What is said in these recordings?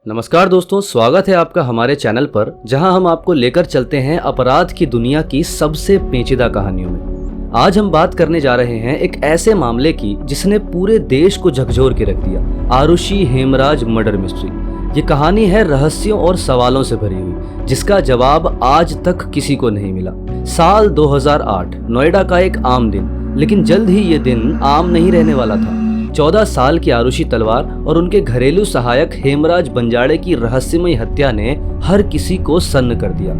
नमस्कार दोस्तों, स्वागत है आपका हमारे चैनल पर, जहां हम आपको लेकर चलते हैं अपराध की दुनिया की सबसे पेचीदा कहानियों में। आज हम बात करने जा रहे हैं एक ऐसे मामले की जिसने पूरे देश को झकझोर के रख दिया, आरुषि हेमराज मर्डर मिस्ट्री। ये कहानी है रहस्यों और सवालों से भरी हुई, जिसका जवाब आज तक किसी को नहीं मिला। साल 2008, नोएडा का एक आम दिन, लेकिन जल्द ही ये दिन आम नहीं रहने वाला था। 14 साल की आरुषि तलवार और उनके घरेलू सहायक हेमराज बंजाड़े की रहस्यमय हत्या ने हर किसी को सन्न कर दिया।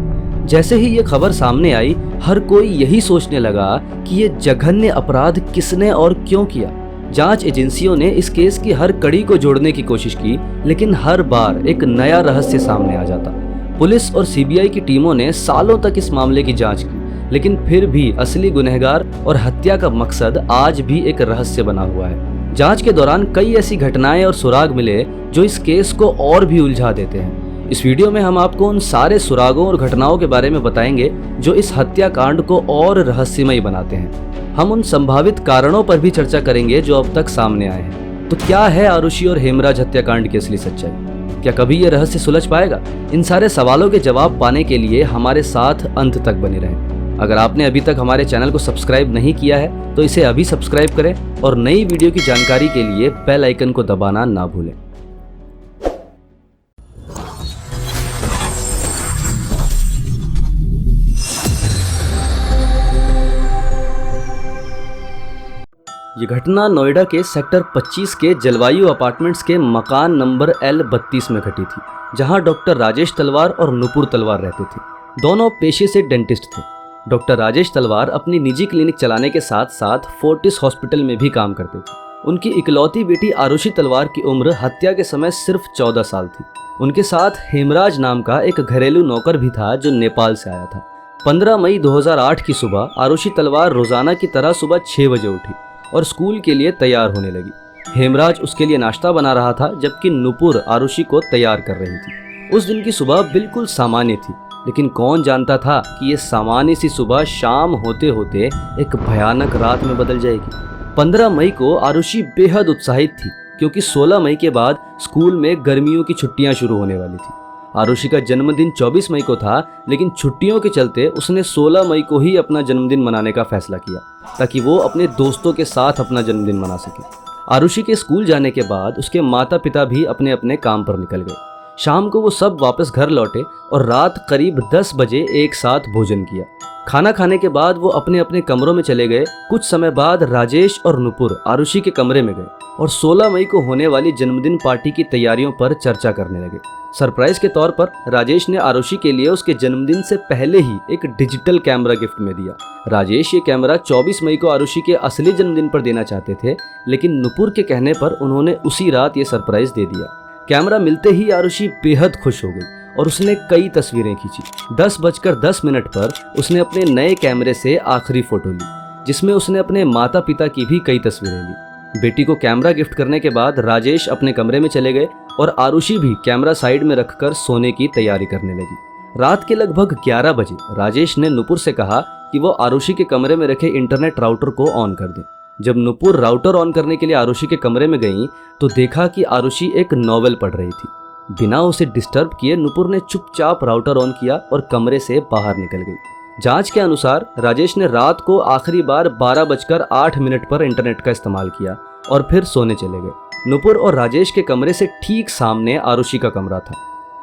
जैसे ही ये खबर सामने आई, हर कोई यही सोचने लगा कि ये जघन्य अपराध किसने और क्यों किया। जांच एजेंसियों ने इस केस की हर कड़ी को जोड़ने की कोशिश की, लेकिन हर बार एक नया रहस्य सामने आ जाता। पुलिस और सीबीआई की टीमों ने सालों तक इस मामले की जांच की, लेकिन फिर भी असली गुनहगार और हत्या का मकसद आज भी एक रहस्य बना हुआ है। जांच के दौरान कई ऐसी घटनाएं और सुराग मिले जो इस केस को और भी उलझा देते हैं। इस वीडियो में हम आपको उन सारे सुरागों और घटनाओं के बारे में बताएंगे जो इस हत्याकांड को और रहस्यमय बनाते हैं। हम उन संभावित कारणों पर भी चर्चा करेंगे जो अब तक सामने आए हैं। तो क्या है आरुषि और हेमराज हत्याकांड की असली सच्चाई? क्या कभी ये रहस्य सुलझ पाएगा? इन सारे सवालों के जवाब पाने के लिए हमारे साथ अंत तक बने रहें। अगर आपने अभी तक हमारे चैनल को सब्सक्राइब नहीं किया है तो इसे अभी सब्सक्राइब करें और नई वीडियो की जानकारी के लिए बेल आइकन को दबाना ना भूलें। ये घटना नोएडा के सेक्टर 25 के जलवायु अपार्टमेंट्स के मकान नंबर L32 में घटी थी, जहां डॉक्टर राजेश तलवार और नुपुर तलवार रहते थे। दोनों पेशे से डेंटिस्ट थे। डॉक्टर राजेश तलवार अपनी निजी क्लिनिक चलाने के साथ साथ फोर्टिस हॉस्पिटल में भी काम करते थे। उनकी इकलौती बेटी आरुषि तलवार की उम्र हत्या के समय सिर्फ 14 साल थी। उनके साथ हेमराज नाम का एक घरेलू नौकर भी था जो नेपाल से आया था। 15 मई 2008 की सुबह आरुषि तलवार रोजाना की तरह सुबह 6 बजे उठी और स्कूल के लिए तैयार होने लगी। हेमराज उसके लिए नाश्ता बना रहा था, जबकि नुपुर आरुषि को तैयार कर रही थी। उस दिन की सुबह बिल्कुल सामान्य थी, लेकिन कौन जानता था कि ये सामान्य सी सुबह शाम होते होते एक भयानक रात में बदल जाएगी। 15 मई को आरुषि बेहद उत्साहित थी, क्योंकि 16 मई के बाद स्कूल में गर्मियों की छुट्टियां शुरू होने वाली थी। आरुषि का जन्मदिन 24 मई को था, लेकिन छुट्टियों के चलते उसने 16 मई को ही अपना जन्मदिन मनाने का फैसला किया, ताकि वो अपने दोस्तों के साथ अपना जन्मदिन मना सके। आरुषि के स्कूल जाने के बाद उसके माता पिता भी अपने अपने काम पर निकल गए। शाम को वो सब वापस घर लौटे और रात करीब 10 बजे एक साथ भोजन किया। खाना खाने के बाद वो अपने अपने कमरों में चले गए। कुछ समय बाद राजेश और नुपुर आरुषि के कमरे में गए और 16 मई को होने वाली जन्मदिन पार्टी की तैयारियों पर चर्चा करने लगे। सरप्राइज के तौर पर राजेश ने आरुषि के लिए उसके जन्मदिन से पहले ही एक डिजिटल कैमरा गिफ्ट में दिया। राजेश ये कैमरा 24 मई को आरुषि के असली जन्मदिन पर देना चाहते थे, लेकिन नुपुर के कहने पर उन्होंने उसी रात ये सरप्राइज दे दिया। कैमरा मिलते ही आरुषि बेहद खुश हो गई और उसने कई तस्वीरें खींची। 10:10 पर उसने अपने नए कैमरे से आखिरी फोटो ली, जिसमें उसने अपने माता पिता की भी कई तस्वीरें ली। बेटी को कैमरा गिफ्ट करने के बाद राजेश अपने कमरे में चले गए और आरुषि भी कैमरा साइड में रखकर सोने की तैयारी करने लगी। रात के लगभग 11 बजे राजेश ने नुपुर से कहा कि वो आरुषि के कमरे में रखे इंटरनेट राउटर को ऑन कर दे। जब नुपुर राउटर ऑन करने के लिए आरुषि के कमरे में गई तो देखा कि आरुषि एक नॉवेल पढ़ रही थी। बिना उसे डिस्टर्ब किए नुपुर ने चुपचाप राउटर ऑन किया और कमरे से बाहर निकल गई। जांच के अनुसार राजेश ने रात को आखिरी बार 12:08 पर इंटरनेट का इस्तेमाल किया और फिर सोने चले गए। नुपुर और राजेश के कमरे से ठीक सामने आरुषि का कमरा था।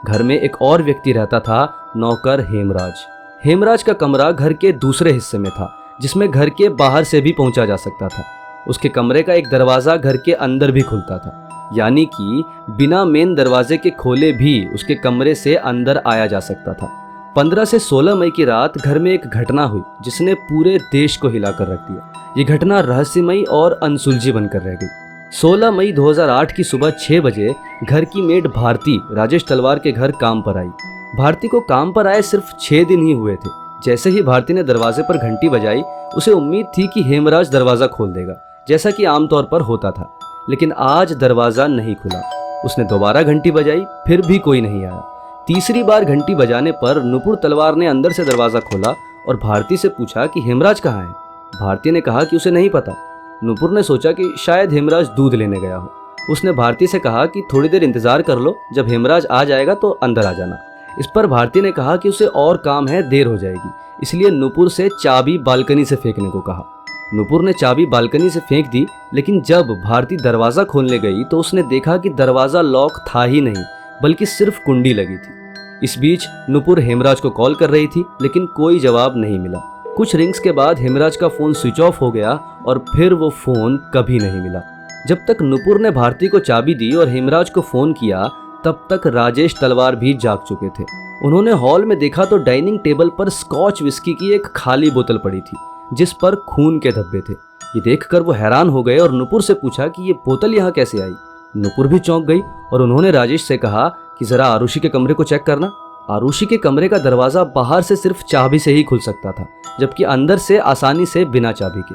घर में एक और व्यक्ति रहता था, नौकर हेमराज। हेमराज का कमरा घर के दूसरे हिस्से में था, जिसमें घर के बाहर से भी पहुंचा जा सकता था। उसके कमरे का एक दरवाजा घर के अंदर भी खुलता था, यानी कि बिना मेन दरवाजे के खोले भी उसके कमरे से अंदर आया जा सकता था। 15 से 16 मई की रात घर में एक घटना हुई जिसने पूरे देश को हिलाकर रख दिया। ये घटना रहस्यमयी और अनसुलझी बनकर रह गई। 16 मई 2008 की सुबह 6 बजे घर की मेड भारती राजेश तलवार के घर काम पर आई। भारती को काम पर आए सिर्फ 6 दिन ही हुए थे। जैसे ही भारती ने दरवाजे पर घंटी बजाई, उसे उम्मीद थी कि हेमराज दरवाजा खोल देगा, जैसा कि आमतौर पर होता था। लेकिन आज दरवाजा नहीं खुला। उसने दोबारा घंटी बजाई, फिर भी कोई नहीं आया। तीसरी बार घंटी बजाने पर नुपुर तलवार ने अंदर से दरवाजा खोला और भारती से पूछा कि हेमराज कहाँ है। भारती ने कहा कि उसे नहीं पता। नुपुर ने सोचा कि शायद हेमराज दूध लेने गया हो उसने भारती से कहा कि थोड़ी देर इंतजार कर लो, जब हेमराज आ जाएगा तो अंदर आ जाना। इस पर भारती ने कहा कि उसे और काम है, देर हो जाएगी, इसलिए नुपुर से चाबी बालकनी से फेंकने को कहा। नुपुर ने चाबी बालकनी से फेंक दी, लेकिन जब भारती दरवाजा खोलने गई तो उसने देखा कि दरवाजा लॉक था ही नहीं, बल्कि सिर्फ कुंडी लगी थी। इस बीच नुपुर हेमराज को कॉल कर रही थी, लेकिन कोई जवाब नहीं मिला। कुछ रिंग्स के बाद हेमराज का फोन स्विच ऑफ हो गया और फिर वो फोन कभी नहीं मिला। जब तक नुपुर ने भारती को चाबी दी और हेमराज को फोन किया, तब तक राजेश तलवार भी जाग चुके थे। उन्होंने हॉल में देखा तो डाइनिंग टेबल पर स्कॉच विस्की की एक खाली बोतल पड़ी थी, जिस पर खून के धब्बे थे। ये देखकर वो हैरान हो गए और नुपुर से पूछा कि ये बोतल यहाँ कैसे आई। नुपुर भी चौंक गई और उन्होंने राजेश से कहा कि जरा आरुषि के कमरे को चेक करना। आरुषि के कमरे का दरवाजा बाहर से सिर्फ चाबी से ही खुल सकता था, जबकि अंदर से आसानी से बिना चाबी के।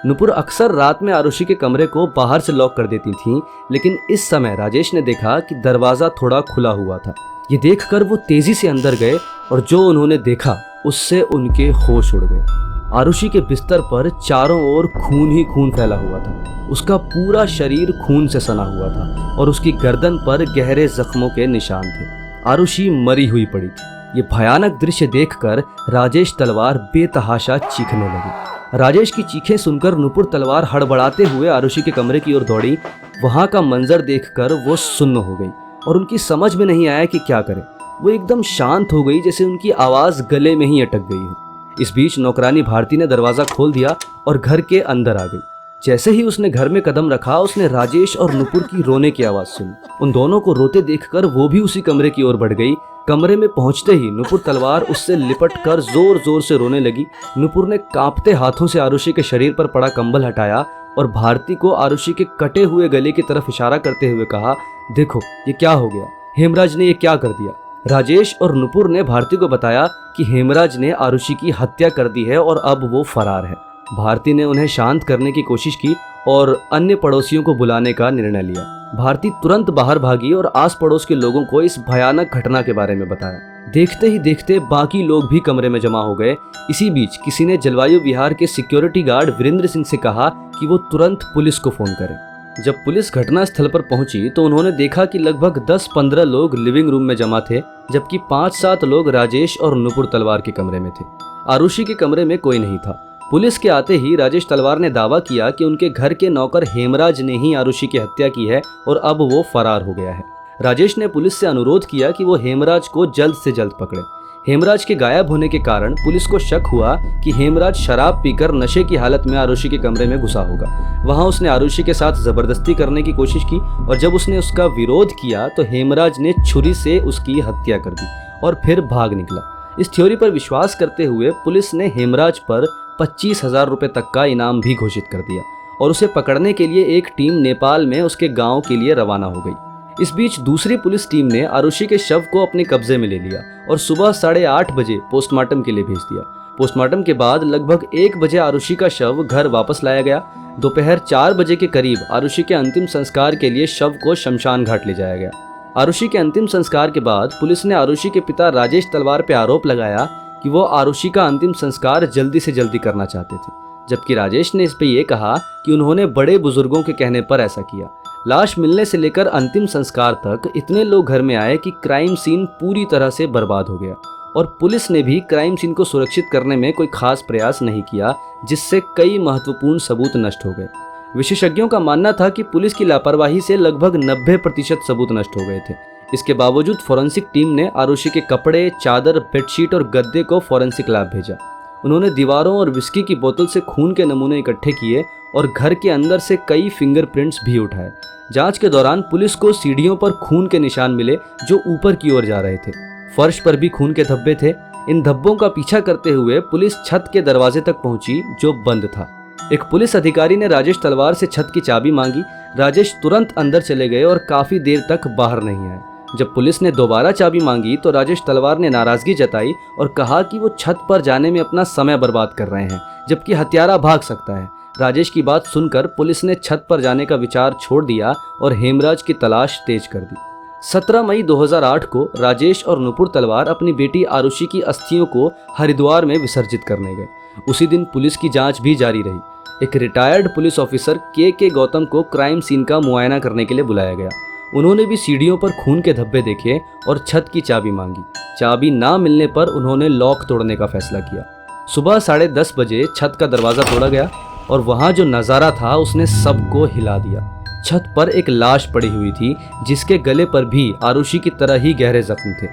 नुपुर अक्सर रात में आरुषि के कमरे को बाहर से लॉक कर देती थीं, लेकिन इस समय राजेश ने देखा कि दरवाजा थोड़ा खुला हुआ था। ये देखकर वो तेजी से अंदर गए और जो उन्होंने देखा उससे उनके होश उड़ गए। आरुषि के बिस्तर पर चारों ओर खून ही खून फैला हुआ था। उसका पूरा शरीर खून से सना हुआ था और उसकी गर्दन पर गहरे जख्मों के निशान थे। आरुषि मरी हुई पड़ी थी। ये भयानक दृश्य देखकर राजेश तलवार बेतहाशा चीखने लगी। राजेश की चीखें सुनकर नुपुर तलवार हड़बड़ाते हुए आरुषि के कमरे की ओर दौड़ी। वहां का मंजर देखकर वो सुन्न हो गई और उनकी समझ में नहीं आया कि क्या करे। वो एकदम शांत हो गई, जैसे उनकी आवाज गले में ही अटक गई हो। इस बीच नौकरानी भारती ने दरवाजा खोल दिया और घर के अंदर आ गई। जैसे ही उसने घर में कदम रखा, उसने राजेश और नुपुर की रोने की आवाज सुनी। उन दोनों को रोते देखकर वो भी उसी कमरे की ओर बढ़ गई। कमरे में पहुंचते ही नुपुर तलवार उससे लिपटकर जोर जोर से रोने लगी। नुपुर ने कांपते हाथों से आरुषि के शरीर पर पड़ा कंबल हटाया और भारती को आरुषि के कटे हुए गले की तरफ इशारा करते हुए कहा, देखो ये क्या हो गया, हेमराज ने ये क्या कर दिया। राजेश और नुपुर ने भारती को बताया कि हेमराज ने आरुषि की हत्या कर दी है और अब वो फरार है। भारती ने उन्हें शांत करने की कोशिश की और अन्य पड़ोसियों को बुलाने का निर्णय लिया। भारती तुरंत बाहर भागी और आस पड़ोस के लोगों को इस भयानक घटना के बारे में बताया। देखते ही देखते बाकी लोग भी कमरे में जमा हो गए। इसी बीच किसी ने जलवायु विहार के सिक्योरिटी गार्ड वीरेंद्र सिंह से कहा कि वो तुरंत पुलिस को फोन करें। जब पुलिस घटनास्थल पर पहुंची तो उन्होंने देखा कि लगभग 10-15 लोग लिविंग रूम में जमा थे, जबकि 5-7 लोग राजेश और नुपुर तलवार के कमरे में थे। आरुषि के कमरे में कोई नहीं था। पुलिस के आते ही राजेश तलवार ने दावा किया कि उनके घर के नौकर हेमराज ने ही आरुषि की हत्या की है और अब वो फरार हो गया है। राजेश ने पुलिस से अनुरोध किया कि वो हेमराज को जल्द से जल्द पकड़े। हेमराज के गायब होने के कारण पुलिस को शक हुआ कि हेमराज शराब पीकर नशे की हालत में आरुषि के कमरे में घुसा होगा। वहां उसने आरुषि के साथ जबरदस्ती करने की कोशिश की और जब उसने उसका विरोध किया तो हेमराज ने छुरी से उसकी हत्या कर दी और फिर भाग निकला। इस थ्योरी पर विश्वास करते हुए पुलिस ने हेमराज पर 25,000 रुपए तक का इनाम भी घोषित कर दिया और उसे पकड़ने के लिए एक टीम नेपाल में उसके गाँव के लिए रवाना हो गई। इस बीच दूसरी पुलिस टीम ने आरुषि के शव को अपने कब्जे में ले लिया और सुबह 8:30 बजे पोस्टमार्टम के लिए भेज दिया। पोस्टमार्टम के बाद लगभग 1 बजे आरुषि का शव घर वापस लाया गया। दोपहर 4 बजे के करीब आरुषि के अंतिम संस्कार के लिए शव को शमशान घाट ले जाया गया। आरुषि के अंतिम संस्कार के बाद पुलिस ने आरुषि के पिता राजेश तलवार पर आरोप लगाया कि वो आरुषि का अंतिम संस्कार जल्दी से जल्दी करना चाहते थे, जबकि राजेश ने इस पे ये कहा कि उन्होंने बड़े बुजुर्गों के कहने पर ऐसा किया। लाश मिलने से लेकर अंतिम संस्कार तक इतने लोग घर में आए कि क्राइम सीन पूरी तरह से बर्बाद हो गया और पुलिस ने भी क्राइम सीन को सुरक्षित करने में कोई खास प्रयास नहीं किया, जिससे कई महत्वपूर्ण सबूत नष्ट हो गए। विशेषज्ञों का मानना था कि पुलिस की लापरवाही से लगभग 90% सबूत नष्ट हो गए थे। इसके बावजूद फोरेंसिक टीम ने आरुषि के कपड़े, चादर, बेडशीट और गद्दे को फोरेंसिक लैब भेजा। उन्होंने दीवारों और विस्की की बोतल से खून के नमूने इकट्ठे किए और घर के अंदर से कई फिंगरप्रिंट्स भी उठाए। जांच के दौरान पुलिस को सीढ़ियों पर खून के निशान मिले जो ऊपर की ओर जा रहे थे। फर्श पर भी खून के धब्बे थे। इन धब्बों का पीछा करते हुए पुलिस छत के दरवाजे तक पहुंची जो बंद था। एक पुलिस अधिकारी ने राजेश तलवार से छत की चाबी मांगी। राजेश तुरंत अंदर चले गए और काफी देर तक बाहर नहीं आए। जब पुलिस ने दोबारा चाबी मांगी तो राजेश तलवार ने नाराजगी जताई और कहा कि वो छत पर जाने में अपना समय बर्बाद कर रहे हैं, जबकि हत्यारा भाग सकता है। राजेश की बात सुनकर पुलिस ने छत पर जाने का विचार छोड़ दिया और हेमराज की तलाश तेज कर दी। 17 मई 2008 को राजेश और नुपुर तलवार अपनी बेटी आरुषि की अस्थियों को हरिद्वार में विसर्जित करने गए। उसी दिन पुलिस की जांच भी जारी रही। एक रिटायर्ड पुलिस ऑफिसर के गौतम को क्राइम सीन का मुआयना करने के लिए बुलाया गया। उन्होंने भी सीढ़ियों पर खून के धब्बे देखे और छत की चाबी मांगी। चाबी ना मिलने पर उन्होंने लॉक तोड़ने का फैसला किया। सुबह 10:30 बजे छत का दरवाज़ा तोड़ा गया और वहाँ जो नज़ारा था उसने सबको हिला दिया। छत पर एक लाश पड़ी हुई थी जिसके गले पर भी आरुषि की तरह ही गहरे जख्म थे।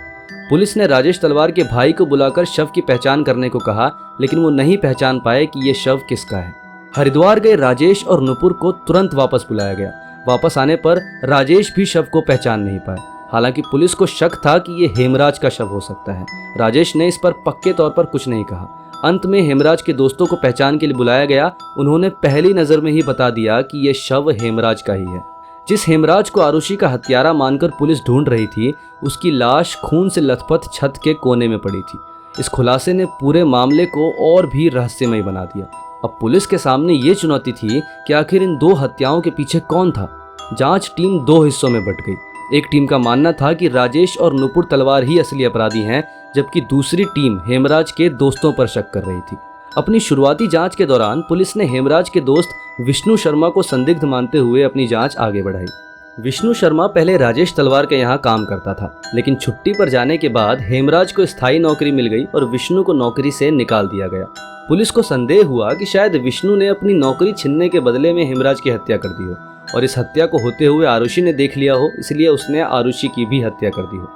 पुलिस ने राजेश तलवार के भाई को बुलाकर शव की पहचान करने को कहा, लेकिन वो नहीं पहचान पाए कि ये शव किसका है। हरिद्वार गए राजेश और नुपुर को तुरंत वापस बुलाया गया। वापस आने पर राजेश भी शव को पहचान नहीं पाए। हालांकि पुलिस को शक था कि ये हेमराज का शव हो सकता है। राजेश ने इस पर पक्के तौर पर कुछ नहीं कहा। अंत में हेमराज के दोस्तों को पहचान के लिए बुलाया गया। उन्होंने पहली नज़र में ही बता दिया कि यह शव हेमराज का ही है। जिस हेमराज को आरुषि का हत्यारा मानकर पुलिस ढूंढ रही थी, उसकी लाश खून से लथपथ छत के कोने में पड़ी थी। इस खुलासे ने पूरे मामले को और भी रहस्यमय बना दिया। अब पुलिस के सामने ये चुनौती थी कि आखिर इन दो हत्याओं के पीछे कौन था। जांच टीम दो हिस्सों में बंट गई। एक टीम का मानना था कि राजेश और नुपुर तलवार ही असली अपराधी हैं, जबकि दूसरी टीम हेमराज के दोस्तों पर शक कर रही थी। अपनी शुरुआती जांच के दौरान पुलिस ने हेमराज के दोस्त विष्णु शर्मा को संदिग्ध मानते हुए अपनी जांच आगे बढ़ाई। विष्णु शर्मा पहले राजेश तलवार के यहाँ काम करता था, लेकिन छुट्टी पर जाने के बाद हेमराज को स्थायी नौकरी मिल गई और विष्णु को नौकरी से निकाल दिया गया। पुलिस को संदेह हुआ कि शायद विष्णु ने अपनी नौकरी छीनने के बदले में हेमराज की हत्या कर दी हो और इस हत्या को होते हुए आरुषि ने देख लिया हो, इसलिए उसने आरुषि की भी हत्या कर दी हो।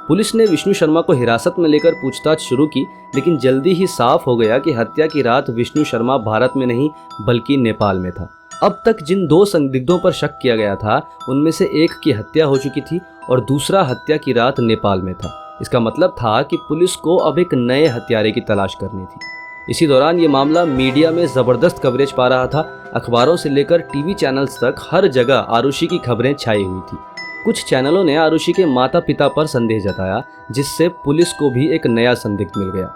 पुलिस ने विष्णु शर्मा को हिरासत में लेकर पूछताछ शुरू की, लेकिन जल्दी ही साफ हो गया कि हत्या की रात विष्णु शर्मा भारत में नहीं बल्कि नेपाल में था। अब तक जिन दो संदिग्धों पर शक किया गया था, उनमें से एक की हत्या हो चुकी थी और दूसरा हत्या की रात नेपाल में था। इसका मतलब था कि पुलिस को अब एक नए हत्यारे की तलाश करनी थी। इसी दौरान ये मामला मीडिया में ज़बरदस्त कवरेज पा रहा था। अखबारों से लेकर टीवी चैनल्स तक हर जगह आरुषि की खबरें छाई हुई थी। कुछ चैनलों ने आरुषि के माता पिता पर संदेह जताया, जिससे पुलिस को भी एक नया संदिग्ध मिल गया।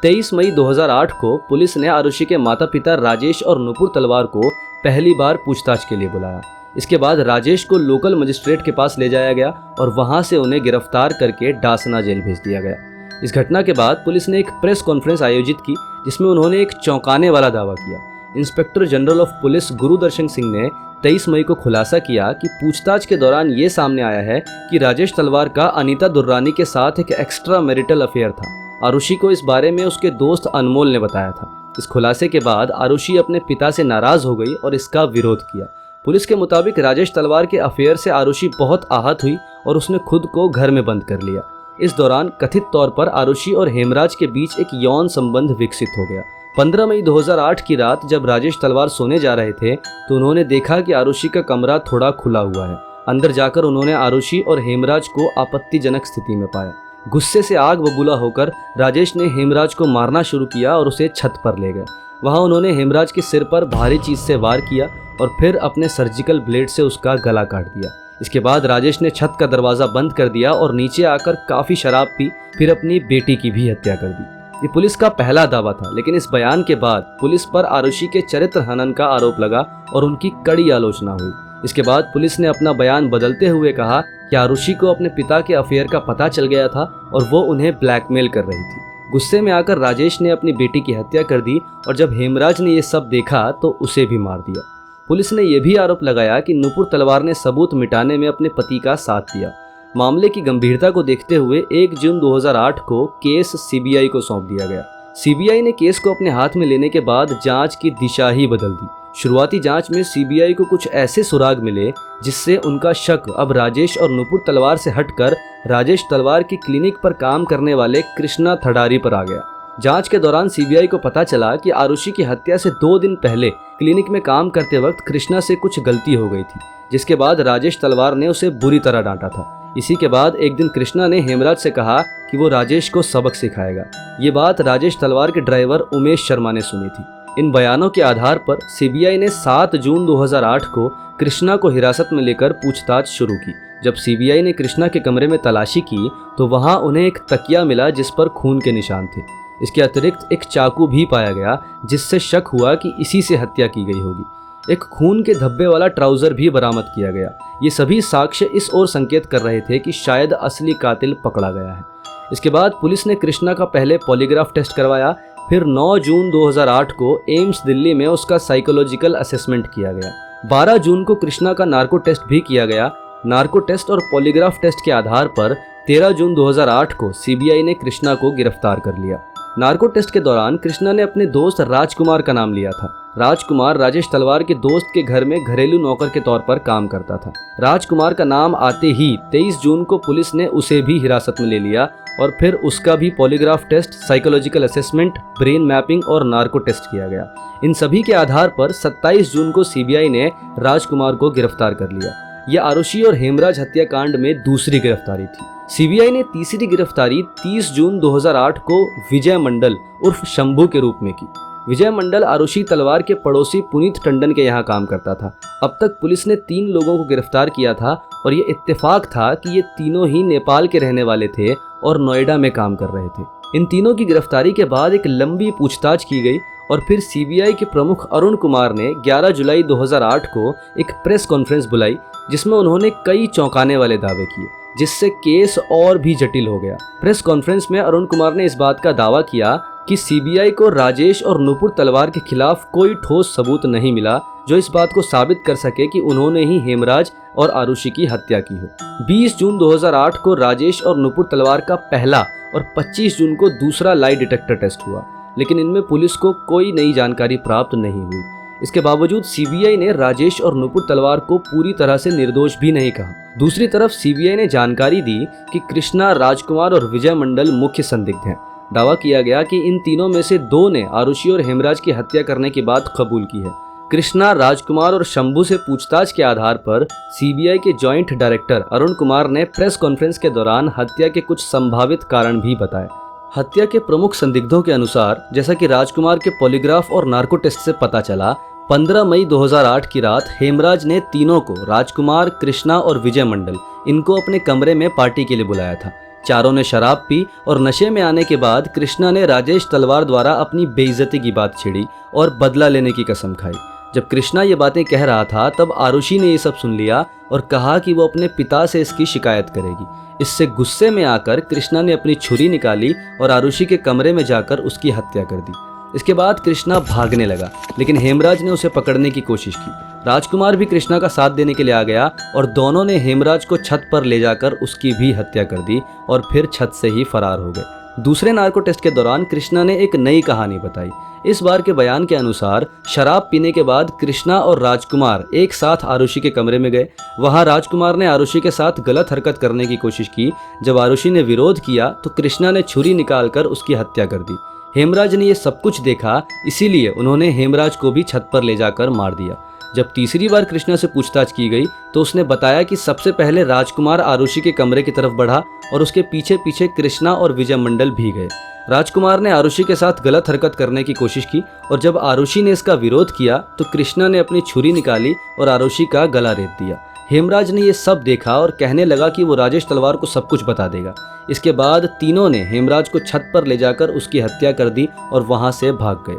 23 मई 2008 को पुलिस ने आरुषि के माता पिता राजेश और नुपुर तलवार को पहली बार पूछताछ के लिए बुलाया। इसके बाद राजेश को लोकल मजिस्ट्रेट के पास ले जाया गया और वहां से उन्हें गिरफ्तार करके डासना जेल भेज दिया गया। इस घटना के बाद पुलिस ने एक प्रेस कॉन्फ्रेंस आयोजित की, जिसमें उन्होंने एक चौंकाने वाला दावा किया। Inspector general of police Gurudarshan Singh ने 23 मई को खुलासा किया कि पूछताछ के दौरान ये सामने आया है कि राजेश तलवार का अनीता दुर्रानी के साथ एक एक्स्ट्रा मैरिटल अफेयर था। आरुषि को इस बारे में उसके दोस्त अनमोल ने बताया था। इस खुलासे के बाद आरुषि अपने पिता से नाराज हो गई और इसका विरोध किया। पुलिस के मुताबिक राजेश तलवार के अफेयर से आरुषि बहुत आहत हुई और उसने खुद को घर में बंद कर लिया। इस दौरान कथित तौर पर आरुषि और हेमराज के बीच एक यौन संबंध विकसित हो गया। 15 मई 2008 की रात जब राजेश तलवार सोने जा रहे थे तो उन्होंने देखा कि आरुषि का कमरा थोड़ा खुला हुआ है। अंदर जाकर उन्होंने आरुषि और हेमराज को आपत्तिजनक स्थिति में पाया। गुस्से से आग बबूला होकर राजेश ने हेमराज को मारना शुरू किया और उसे छत पर ले गए। वहां उन्होंने हेमराज के सिर पर भारी चीज से वार किया और फिर अपने सर्जिकल ब्लेड से उसका गला काट दिया। इसके बाद राजेश ने छत का दरवाज़ा बंद कर दिया और नीचे आकर काफ़ी शराब पी, फिर अपनी बेटी की भी हत्या कर दी। ये पुलिस का पहला दावा था, लेकिन इस बयान के बाद पुलिस पर आरुषि के चरित्र हनन का आरोप लगा और उनकी कड़ी आलोचना हुई। इसके बाद पुलिस ने अपना बयान बदलते हुए कहा कि आरुषि को अपने पिता के अफेयर का पता चल गया था और वो उन्हें ब्लैकमेल कर रही थी। गुस्से में आकर राजेश ने अपनी बेटी की हत्या कर दी और जब हेमराज ने ये सब देखा तो उसे भी मार दिया। पुलिस ने यह भी आरोप लगाया कि नुपुर तलवार ने सबूत मिटाने में अपने पति का साथ दिया। मामले की गंभीरता को देखते हुए 1 जून 2008 को केस सीबीआई को सौंप दिया गया। सीबीआई ने केस को अपने हाथ में लेने के बाद जांच की दिशा ही बदल दी। शुरुआती जांच में सीबीआई को कुछ ऐसे सुराग मिले जिससे उनका शक अब राजेश और नुपुर तलवार से हटकर राजेश तलवार की क्लिनिक पर काम करने वाले कृष्णा थडारी पर आ गया। जांच के दौरान सीबीआई को पता चला कि आरुषि की हत्या से 2 दिन पहले क्लिनिक में काम करते वक्त कृष्णा से कुछ गलती हो गई थी, जिसके बाद राजेश तलवार ने उसे बुरी तरह डांटा था। इसी के बाद एक दिन कृष्णा ने हेमराज से कहा कि वो राजेश को सबक सिखाएगा। ये बात राजेश तलवार के ड्राइवर उमेश शर्मा ने सुनी थी। इन बयानों के आधार पर सीबीआई ने 7 जून 2008 को कृष्णा को हिरासत में लेकर पूछताछ शुरू की। जब सीबीआई ने कृष्णा के कमरे में तलाशी की तो वहां उन्हें एक तकिया मिला जिस पर खून के निशान थे। इसके अतिरिक्त एक चाकू भी पाया गया जिससे शक हुआ कि इसी से हत्या की गई होगी। एक खून के धब्बे वाला ट्राउजर भी बरामद किया गया। ये सभी साक्ष्य इस ओर संकेत कर रहे थे कि शायद असली कातिल पकड़ा गया है। इसके बाद पुलिस ने कृष्णा का पहले पॉलीग्राफ टेस्ट करवाया, फिर 9 जून 2008 को एम्स दिल्ली में उसका साइकोलॉजिकल असेसमेंट किया गया। 12 जून को कृष्णा का नार्को टेस्ट भी किया गया। नार्को टेस्ट और पॉलीग्राफ टेस्ट के आधार पर 13 जून 2008 को सीबीआई ने कृष्णा को गिरफ्तार कर लिया। नार्को टेस्ट के दौरान कृष्णा ने अपने दोस्त राजकुमार का नाम लिया था। राजकुमार राजेश तलवार के दोस्त के घर में घरेलू नौकर के तौर पर काम करता था। राजकुमार का नाम आते ही 23 जून को पुलिस ने उसे भी हिरासत में ले लिया और फिर उसका भी polygraph test, psychological assessment, brain mapping और नार्को टेस्ट किया गया। इन सभी के आधार पर 27 जून को सीबीआई ने राजकुमार को गिरफ्तार कर लिया। यह आरुषि और हेमराज हत्याकांड में दूसरी गिरफ्तारी थी। सीबीआई ने तीसरी गिरफ्तारी 30 जून 2008 को विजय मंडल उर्फ शंभू के रूप में की। विजय मंडल आरुषि तलवार के पड़ोसी पुनीत टंडन के यहाँ काम करता था। अब तक पुलिस ने 3 लोगों को गिरफ्तार किया था और ये इत्तेफाक था कि ये तीनों ही नेपाल के रहने वाले थे और नोएडा में काम कर रहे थे। इन तीनों की गिरफ्तारी के बाद एक लंबी पूछताछ की गई और फिर सीबीआई के प्रमुख अरुण कुमार ने 11 जुलाई 2008 को एक प्रेस कॉन्फ्रेंस बुलाई, जिसमें उन्होंने कई चौंकाने वाले दावे किए, जिससे केस और भी जटिल हो गया। प्रेस कॉन्फ्रेंस में अरुण कुमार ने इस बात का दावा किया कि सीबीआई को राजेश और नुपुर तलवार के खिलाफ कोई ठोस सबूत नहीं मिला जो इस बात को साबित कर सके कि उन्होंने ही हेमराज और आरुषि की हत्या की हो। 20 जून 2008 को राजेश और नुपुर तलवार का पहला और 25 जून को दूसरा लाई डिटेक्टर टेस्ट हुआ, लेकिन इनमें पुलिस को कोई नई जानकारी प्राप्त नहीं हुई। इसके बावजूद सीबीआई ने राजेश और नुपुर तलवार को पूरी तरह से निर्दोष भी नहीं कहा। दूसरी तरफ सीबीआई ने जानकारी दी कि कृष्णा, राजकुमार और विजय मंडल मुख्य संदिग्ध हैं। दावा किया गया कि इन तीनों में से 2 ने आरुषि और हेमराज की हत्या करने की बात कबूल की है। कृष्णा, राजकुमार और शंभू से पूछताछ के आधार पर सीबीआई के जॉइंट डायरेक्टर अरुण कुमार ने प्रेस कॉन्फ्रेंस के दौरान हत्या के कुछ संभावित कारण भी बताए। हत्या के प्रमुख संदिग्धों के अनुसार, जैसा कि राजकुमार के पॉलीग्राफ और नार्को टेस्ट से पता चला, 15 मई 2008 की रात हेमराज ने तीनों को, राजकुमार, कृष्णा और विजय मंडल, इनको अपने कमरे में पार्टी के लिए बुलाया था। चारों ने शराब पी और नशे में आने के बाद कृष्णा ने राजेश तलवार द्वारा अपनी बेइज्जती की बात छेड़ी और बदला लेने की कसम खाई। जब कृष्णा ये बातें कह रहा था तब आरुषि ने ये सब सुन लिया और कहा कि वो अपने पिता से इसकी शिकायत करेगी। इससे गुस्से में आकर कृष्णा ने अपनी छुरी निकाली और आरुषि के कमरे में जाकर उसकी हत्या कर दी। इसके बाद कृष्णा भागने लगा, लेकिन हेमराज ने उसे पकड़ने की कोशिश की। राजकुमार भी कृष्णा का साथ देने के लिए आ गया और दोनों ने हेमराज को छत पर ले जाकर उसकी भी हत्या कर दी और फिर छत से ही फरार हो गए। दूसरे नार्को टेस्ट के दौरान कृष्णा ने एक नई कहानी बताई। इस बार के बयान के अनुसार शराब पीने के बाद कृष्णा और राजकुमार एक साथ आरुषि के कमरे में गए। वहां राजकुमार ने आरुषि के साथ गलत हरकत करने की कोशिश की। जब आरुषि ने विरोध किया तो कृष्णा ने छुरी निकालकर उसकी हत्या कर दी। हेमराज ने यह सब कुछ देखा, इसीलिए उन्होंने हेमराज को भी छत पर ले जाकर मार दिया। जब तीसरी बार कृष्णा से पूछताछ की गई तो उसने बताया कि सबसे पहले राजकुमार आरुषि के कमरे की तरफ बढ़ा और उसके पीछे पीछे कृष्णा और विजय मंडल भी गए। राजकुमार ने आरुषि के साथ गलत हरकत करने की कोशिश की और जब आरुषि ने इसका विरोध किया तो कृष्णा ने अपनी छुरी निकाली और आरुषि का गला रेत दिया। हेमराज ने यह सब देखा और कहने लगा कि वो राजेश तलवार को सब कुछ बता देगा। इसके बाद तीनों ने हेमराज को छत पर ले जाकर उसकी हत्या कर दी और वहां से भाग गए।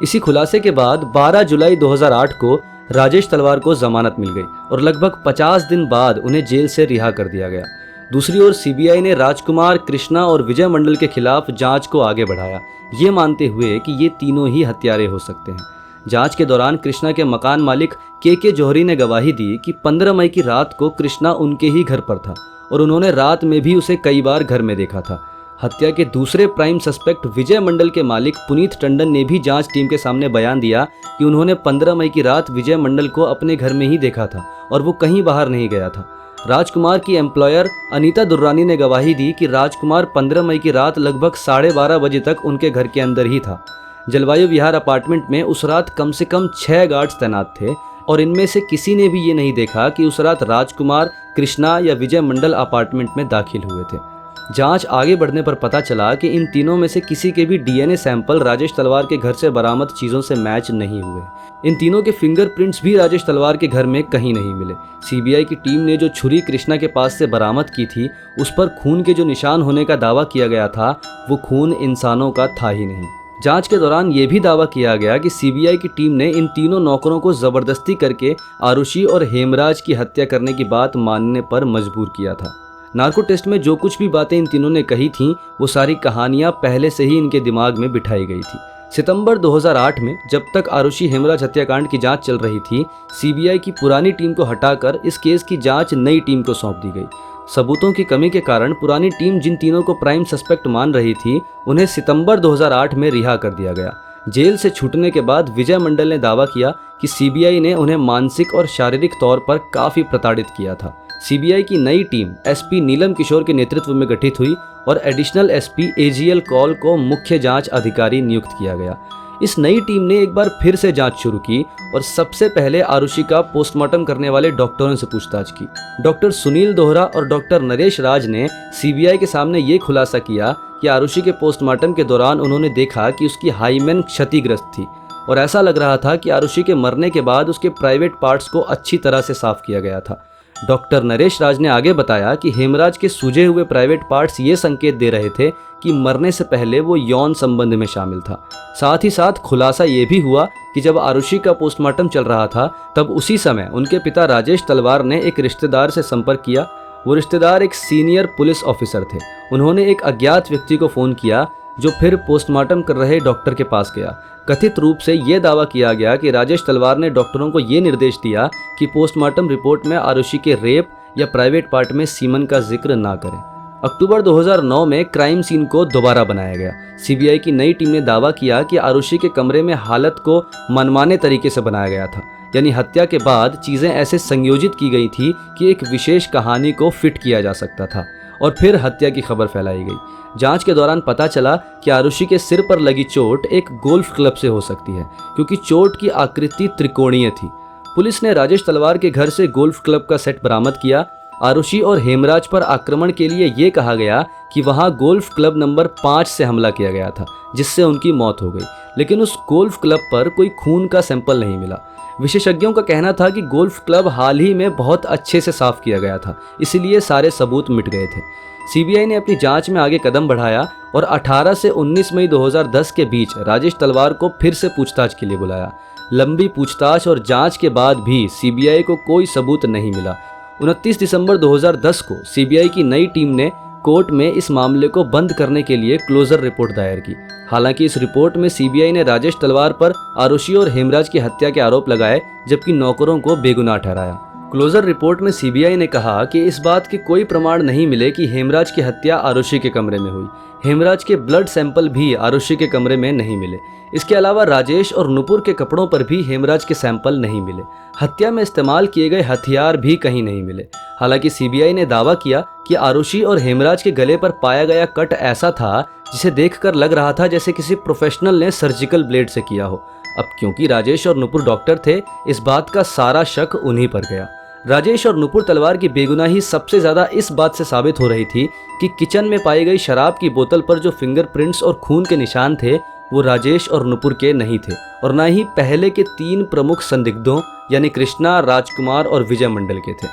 इसी खुलासे के बाद 12 जुलाई 2008 को राजेश तलवार को जमानत मिल गई और लगभग 50 दिन बाद उन्हें जेल से रिहा कर दिया गया। दूसरी ओर सीबीआई ने राजकुमार, कृष्णा और विजय मंडल के खिलाफ जांच को आगे बढ़ाया, ये मानते हुए कि ये तीनों ही हत्यारे हो सकते हैं। जांच के दौरान कृष्णा के मकान मालिक के जौहरी ने गवाही दी कि 15 मई की रात को कृष्णा उनके ही घर पर था और उन्होंने रात में भी उसे कई बार घर में देखा था। हत्या के दूसरे प्राइम सस्पेक्ट विजय मंडल के मालिक पुनीत टंडन ने भी जांच टीम के सामने बयान दिया कि उन्होंने 15 मई की रात विजय मंडल को अपने घर में ही देखा था और वो कहीं बाहर नहीं गया था। राजकुमार की एम्प्लॉयर अनीता दुर्रानी ने गवाही दी कि राजकुमार 15 मई की रात लगभग 12:30 बजे तक उनके घर के अंदर ही था। जलवायु विहार अपार्टमेंट में उस रात कम से कम 6 गार्ड्स तैनात थे और इनमें से किसी ने भी ये नहीं देखा कि उस रात राजकुमार, कृष्णा या विजय मंडल अपार्टमेंट में दाखिल हुए थे। जांच आगे बढ़ने पर पता चला कि इन तीनों में से किसी के भी डीएनए सैंपल राजेश तलवार के घर से बरामद चीज़ों से मैच नहीं हुए। इन तीनों के फिंगरप्रिंट्स भी राजेश तलवार के घर में कहीं नहीं मिले। सीबीआई की टीम ने जो छुरी कृष्णा के पास से बरामद की थी उस पर खून के जो निशान होने का दावा किया गया था वो खून इंसानों का था ही नहीं। जांच के दौरान ये भी दावा किया गया कि सीबीआई की टीम ने इन तीनों नौकरों को जबरदस्ती करके आरुषि और हेमराज की हत्या करने की बात मानने पर मजबूर किया था। नार्को टेस्ट में जो कुछ भी बातें इन तीनों ने कही थीं वो सारी कहानियां पहले से ही इनके दिमाग में बिठाई गई थी। सितंबर 2008 में जब तक आरुषि हेमराज हत्याकांड की जांच चल रही थी, सीबीआई की पुरानी टीम को हटाकर इस केस की जांच नई टीम को सौंप दी गई। सबूतों की कमी के कारण पुरानी टीम जिन तीनों को प्राइम सस्पेक्ट मान रही थी उन्हें सितंबर 2008 में रिहा कर दिया गया। जेल से छूटने के बाद विजय मंडल ने दावा किया कि सीबीआई ने उन्हें मानसिक और शारीरिक तौर पर काफी प्रताड़ित किया था। सीबीआई की नई टीम एसपी नीलम किशोर के नेतृत्व में गठित हुई और एडिशनल एसपी एजीएल कौल को मुख्य जांच अधिकारी नियुक्त किया गया। इस नई टीम ने एक बार फिर से जांच शुरू की और सबसे पहले आरुषि का पोस्टमार्टम करने वाले डॉक्टरों से पूछताछ की। डॉक्टर सुनील दोहरा और डॉक्टर नरेश राज ने सीबीआई के सामने ये खुलासा किया कि आरुषि के पोस्टमार्टम के दौरान उन्होंने देखा कि उसकी हाइमेन क्षतिग्रस्त थी और ऐसा लग रहा था कि आरुषि के मरने के बाद उसके प्राइवेट पार्ट्स को अच्छी तरह से साफ किया गया था। डॉक्टर नरेश राज ने आगे बताया कि हेमराज के सूजे हुए प्राइवेट पार्ट्स ये संकेत दे रहे थे कि मरने से पहले वो यौन संबंध में शामिल था। साथ ही साथ खुलासा ये भी हुआ कि जब आरुषि का पोस्टमार्टम चल रहा था तब उसी समय उनके पिता राजेश तलवार ने एक रिश्तेदार से संपर्क किया। वो रिश्तेदार एक सीनियर पुलिस ऑफिसर थे। उन्होंने एक अज्ञात व्यक्ति को फ़ोन किया जो फिर पोस्टमार्टम कर रहे डॉक्टर के पास गया। कथित रूप से ये दावा किया गया कि राजेश तलवार ने डॉक्टरों को ये निर्देश दिया कि पोस्टमार्टम रिपोर्ट में आरुषि के रेप या प्राइवेट पार्ट में सीमन का जिक्र ना करें। अक्टूबर 2009 में क्राइम सीन को दोबारा बनाया गया। सीबीआई की नई टीम ने दावा किया कि आरुषि के कमरे में हालत को मनमाने तरीके से बनाया गया था, यानी हत्या के बाद चीज़ें ऐसे संयोजित की गई थी कि एक विशेष कहानी को फिट किया जा सकता था और फिर हत्या की खबर फैलाई गई। जांच के दौरान पता चला कि आरुषि के सिर पर लगी चोट एक गोल्फ क्लब से हो सकती है क्योंकि चोट की आकृति त्रिकोणीय थी। पुलिस ने राजेश तलवार के घर से गोल्फ क्लब का सेट बरामद किया। आरुषि और हेमराज पर आक्रमण के लिए ये कहा गया कि वहां गोल्फ क्लब नंबर 5 से हमला किया गया था जिससे उनकी मौत हो गई, लेकिन उस गोल्फ क्लब पर कोई खून का सैंपल नहीं मिला। विशेषज्ञों का कहना था कि गोल्फ क्लब हाल ही में बहुत अच्छे से साफ किया गया था, इसलिए सारे सबूत मिट गए थे। सीबीआई ने अपनी जांच में आगे कदम बढ़ाया और 18 से 19 मई 2010 के बीच राजेश तलवार को फिर से पूछताछ के लिए बुलाया। लंबी पूछताछ और जांच के बाद भी सीबीआई को कोई सबूत नहीं मिला। 29 दिसंबर 2010 को सीबीआई की नई टीम ने कोर्ट में इस मामले को बंद करने के लिए क्लोजर रिपोर्ट दायर की। हालांकि इस रिपोर्ट में सीबीआई ने राजेश तलवार पर आरुषि और हेमराज की हत्या के आरोप लगाए जबकि नौकरों को बेगुनाह ठहराया। क्लोजर रिपोर्ट में सीबीआई ने कहा कि इस बात के कोई प्रमाण नहीं मिले कि हेमराज की हत्या आरुषि के कमरे में हुई। हेमराज के ब्लड सैंपल भी आरुषि के कमरे में नहीं मिले। इसके अलावा राजेश और नुपुर के कपड़ों पर भी हेमराज के सैंपल नहीं मिले। हत्या में इस्तेमाल किए गए हथियार भी कहीं नहीं मिले। हालांकि सीबीआई ने दावा किया कि आरुषि और हेमराज के गले पर पाया गया कट ऐसा था जिसे देखकर लग रहा था जैसे किसी प्रोफेशनल ने सर्जिकल ब्लेड से किया हो। अब क्योंकि राजेश और नुपुर डॉक्टर थे, इस बात का सारा शक उन्हीं पर गया। राजेश और नुपुर तलवार की बेगुनाही सबसे ज्यादा इस बात से साबित हो रही थी कि किचन में पाई गई शराब की बोतल पर जो फिंगरप्रिंट्स और खून के निशान थे वो राजेश और नुपुर के नहीं थे और न ही पहले के 3 प्रमुख संदिग्धों यानी कृष्णा, राजकुमार और विजय मंडल के थे।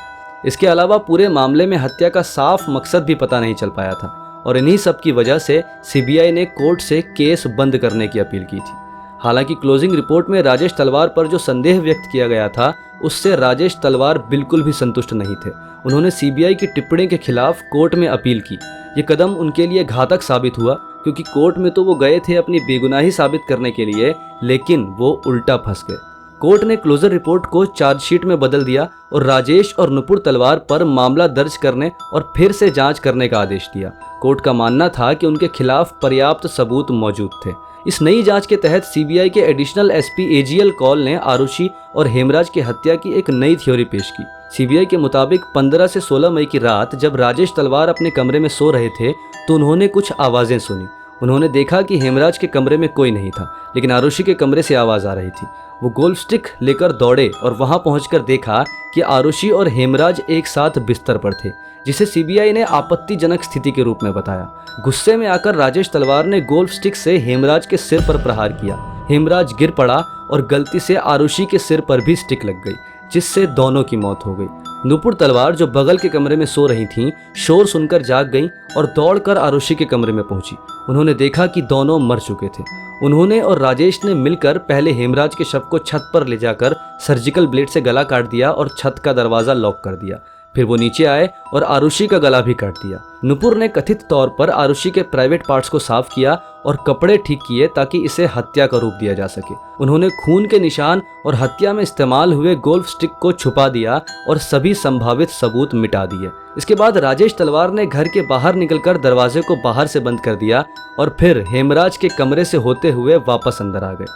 इसके अलावा पूरे मामले में हत्या का साफ मकसद भी पता नहीं चल पाया था और इन्हीं सब की वजह से सीबीआई ने कोर्ट से केस बंद करने की अपील की थी। हालांकि क्लोजिंग रिपोर्ट में राजेश तलवार पर जो संदेह व्यक्त किया गया था उससे राजेश तलवार बिल्कुल भी संतुष्ट नहीं थे। उन्होंने सीबीआई की टिप्पणी के खिलाफ कोर्ट में अपील की। ये कदम उनके लिए घातक साबित हुआ क्योंकि कोर्ट में तो वो गए थे अपनी बेगुनाही साबित करने के लिए, लेकिन वो उल्टा फंस गए। कोर्ट ने क्लोजर रिपोर्ट को चार्जशीट में बदल दिया और राजेश और नुपुर तलवार पर मामला दर्ज करने और फिर से जांच करने का आदेश दिया। कोर्ट का मानना था कि उनके खिलाफ पर्याप्त सबूत मौजूद थे। इस नई जांच के तहत सीबीआई के एडिशनल एसपी एजीएल कौल ने आरुषि और हेमराज की हत्या की एक नई थ्योरी पेश की। सीबीआई के मुताबिक 15 से 16 मई की रात जब राजेश तलवार अपने कमरे में सो रहे थे तो उन्होंने कुछ आवाज़ें सुनी। उन्होंने देखा कि हेमराज के कमरे में कोई नहीं था, लेकिन आरुषि के कमरे से आवाज़ आ रही थी। वो गोल्फ स्टिक लेकर दौड़े और वहां पहुंचकर देखा कि आरुषि और हेमराज एक साथ बिस्तर पर थे, जिसे सीबीआई ने आपत्तिजनक स्थिति के रूप में बताया। गुस्से में आकर राजेश तलवार ने गोल्फ स्टिक से हेमराज के सिर पर प्रहार किया। हेमराज गिर पड़ा और गलती से आरुषि के सिर पर भी स्टिक लग गई, जिससे दोनों की मौत हो गई। नुपुर तलवार जो बगल के कमरे में सो रही थीं, शोर सुनकर जाग गईं और दौड़कर आरुषि के कमरे में पहुंची। उन्होंने देखा कि दोनों मर चुके थे। उन्होंने और राजेश ने मिलकर पहले हेमराज के शव को छत पर ले जाकर सर्जिकल ब्लेड से गला काट दिया और छत का दरवाज़ा लॉक कर दिया। फिर वो नीचे आए और आरुषि का गला भी काट दिया। नुपुर ने कथित तौर पर आरुषि के प्राइवेट पार्ट्स को साफ किया और कपड़े ठीक किए ताकि इसे हत्या का रूप दिया जा सके। उन्होंने खून के निशान और हत्या में इस्तेमाल हुए गोल्फ स्टिक को छुपा दिया और सभी संभावित सबूत मिटा दिए। इसके बाद राजेश तलवार ने घर के बाहर निकलकर दरवाजे को बाहर से बंद कर दिया और फिर हेमराज के कमरे से होते हुए वापस अंदर आ गए।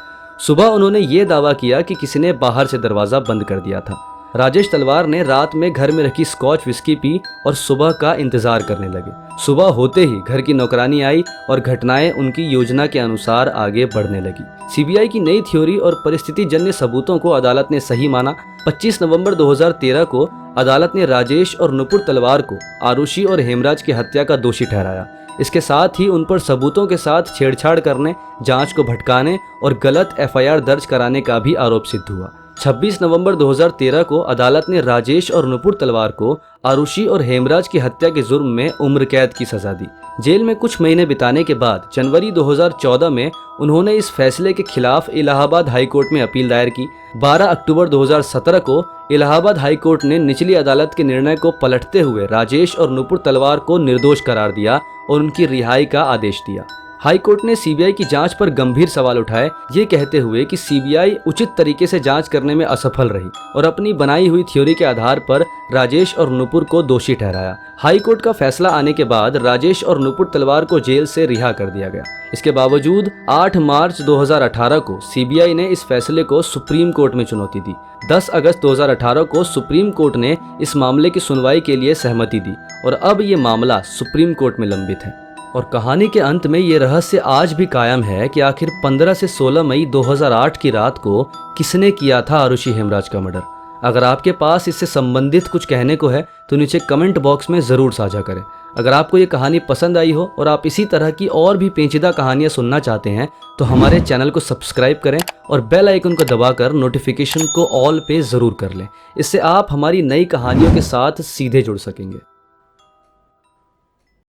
सुबह उन्होंने ये दावा किया कि किसी ने बाहर से दरवाजा बंद कर दिया था। राजेश तलवार ने रात में घर में रखी स्कॉच विस्की पी और सुबह का इंतजार करने लगे। सुबह होते ही घर की नौकरानी आई और घटनाएं उनकी योजना के अनुसार आगे बढ़ने लगी। सीबीआई की नई थ्योरी और परिस्थिति जन्य सबूतों को अदालत ने सही माना। 25 नवंबर 2013 को अदालत ने राजेश और नुपुर तलवार को आरुषि और हेमराज की हत्या का दोषी ठहराया। इसके साथ ही उन पर सबूतों के साथ छेड़छाड़ करने, जांच को भटकाने और गलत एफआईआर दर्ज कराने का भी आरोप सिद्ध हुआ। 26 नवंबर 2013 को अदालत ने राजेश और नुपुर तलवार को आरुषि और हेमराज की हत्या के जुर्म में उम्र कैद की सजा दी। जेल में कुछ महीने बिताने के बाद जनवरी 2014 में उन्होंने इस फैसले के खिलाफ इलाहाबाद हाई कोर्ट में अपील दायर की। 12 अक्टूबर 2017 को इलाहाबाद हाई कोर्ट ने निचली अदालत के निर्णय को पलटते हुए राजेश और नुपुर तलवार को निर्दोष करार दिया और उनकी रिहाई का आदेश दिया। हाई कोर्ट ने सीबीआई की जांच पर गंभीर सवाल उठाए, ये कहते हुए कि सीबीआई उचित तरीके से जांच करने में असफल रही और अपनी बनाई हुई थ्योरी के आधार पर राजेश और नुपुर को दोषी ठहराया। हाई कोर्ट का फैसला आने के बाद राजेश और नुपुर तलवार को जेल से रिहा कर दिया गया। इसके बावजूद 8 मार्च 2018 को सीबीआई ने इस फैसले को सुप्रीम कोर्ट में चुनौती दी। 10 अगस्त 2018 को सुप्रीम कोर्ट ने इस मामले की सुनवाई के लिए सहमति दी और अब ये मामला सुप्रीम कोर्ट में लंबित है। और कहानी के अंत में ये रहस्य आज भी कायम है कि आखिर 15 से 16 मई 2008 की रात को किसने किया था आरुषि हेमराज का मर्डर। अगर आपके पास इससे संबंधित कुछ कहने को है तो नीचे कमेंट बॉक्स में ज़रूर साझा करें। अगर आपको ये कहानी पसंद आई हो और आप इसी तरह की और भी पेचीदा कहानियाँ सुनना चाहते हैं तो हमारे चैनल को सब्सक्राइब करें और बेल आइकन को दबाकर नोटिफिकेशन को ऑल पे ज़रूर कर लें। इससे आप हमारी नई कहानियों के साथ सीधे जुड़ सकेंगे।